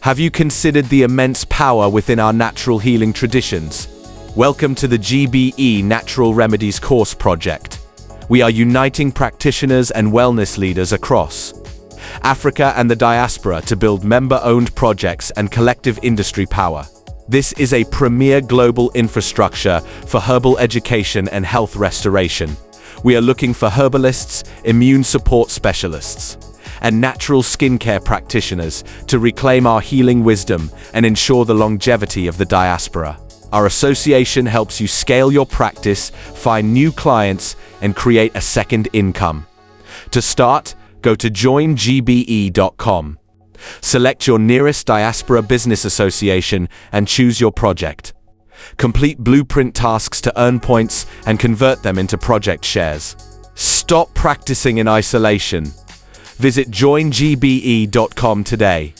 Have you considered the immense power within our natural healing traditions? Welcome to the GBE Natural Remedies course project. We are uniting practitioners and wellness leaders across Africa and the diaspora to build member-owned projects and collective industry power. This is a premier global infrastructure for herbal education and health restoration. We are looking for herbalists, immune support specialists, and natural skincare practitioners to reclaim our healing wisdom and ensure the longevity of the diaspora. Our association helps you scale your practice, find new clients, and create a second income. To start, go to joingbe.com. Select your nearest Diaspora Business Association and choose your project. Complete blueprint tasks to earn points and convert them into project shares. Stop practicing in isolation. Visit joingbe.com today.